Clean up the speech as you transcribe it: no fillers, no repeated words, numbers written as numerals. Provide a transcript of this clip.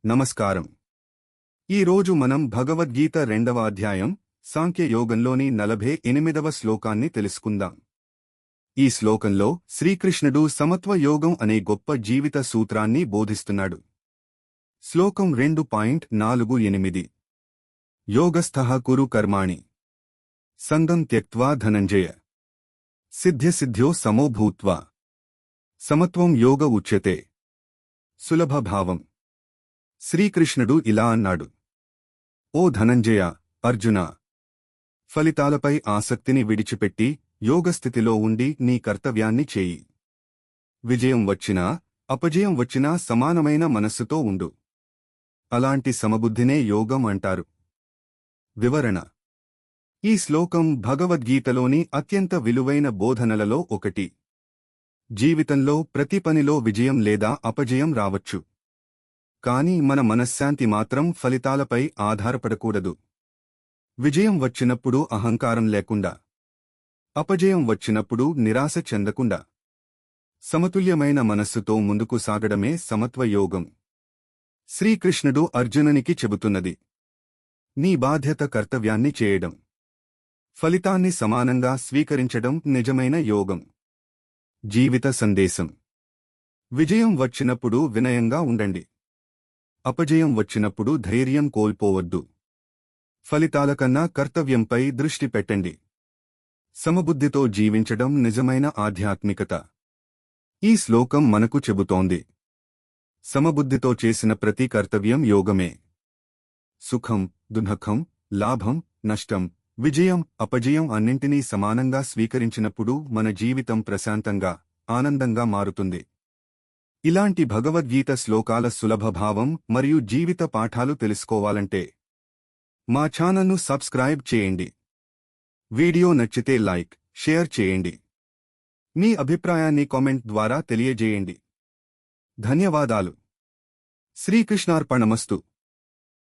నమస్కారం. ఈరోజు మనం భగవద్గీత 2వ అధ్యాయం సాంఖ్య యోగంలోని 48వ శ్లోకాన్ని తెలుసుకుందాం. ఈ శ్లోకంలో శ్రీకృష్ణుడు సమత్వ యోగం అనే గొప్ప జీవిత సూత్రాన్ని బోధిస్తున్నాడు. శ్లోకం 2.48 యోగస్థః కురు కర్మాణి సంగం త్యక్త్వా ధనంజయ సిద్ధ్యసిద్ధ్యో సమో భూత్వా సమత్వం యోగ ఉచ్యతే. సులభ భావం. శ్రీకృష్ణుడు ఇలా అన్నాడు: ఓ ధనంజయ, అర్జున, ఫలితాలపై ఆసక్తిని విడిచిపెట్టి యోగస్థితిలో ఉండి నీ కర్తవ్యాన్ని చేయి. విజయం వచ్చినా అపజయం వచ్చినా సమానమైన మనస్సుతో ఉండు. అలాంటి సమబుద్ధినే యోగం అంటారు. వివరణ: ఈ శ్లోకం భగవద్గీతలోని అత్యంత విలువైన బోధనలలో ఒకటి. జీవితంలో ప్రతి పనిలో విజయం లేదా అపజయం రావచ్చు, కాని మన మనశ్శాంతి మాత్రం ఫలితాలపై ఆధారపడకూడదు. విజయం వచ్చినప్పుడు అహంకారం లేకుండా, అపజయం వచ్చినప్పుడు నిరాశ చెందకుండా, సమతుల్యమైన మనస్సుతో ముందుకు సాగడమే సమత్వ యోగం. శ్రీకృష్ణుడు అర్జునునికి చెబుతున్నది: నీ బాధ్యత కర్తవ్యాన్ని చేయడం, ఫలితాన్ని సమానంగా స్వీకరించడం నిజమైన యోగం. జీవిత సందేశం: విజయం వచ్చినప్పుడు వినయంగా ఉండండి. అపజయం వచ్చినప్పుడు ధైర్యం కోల్పోవద్దు. ఫలితాల కన్నా కర్తవ్యంపై దృష్టి పెట్టండి. సమబుద్ధితో జీవించడం నిజమైన ఆధ్యాత్మికత. ఈ శ్లోకం మనకు చెబుతోంది: సమబుద్ధితో చేసిన ప్రతి కర్తవ్యం యోగమే. సుఖం, దుఃఖం, లాభం, నష్టం, విజయం, అపజయం అన్నింటినీ సమానంగా స్వీకరించినప్పుడు మన జీవితం ప్రశాంతంగా, ఆనందంగా మారుతుంది. ఇలాంటి భగవద్గీత శ్లోకాల సులభ భావం మరియు జీవిత పాఠాలు తెలుసుకోవాలంటే మా ఛానల్ను సబ్స్క్రైబ్ చేయండి. వీడియో నచ్చితే లైక్, షేర్ చేయండి. మీ అభిప్రాయాన్ని కామెంట్ ద్వారా తెలియజేయండి. ధన్యవాదాలు. శ్రీకృష్ణార్పణమస్తు.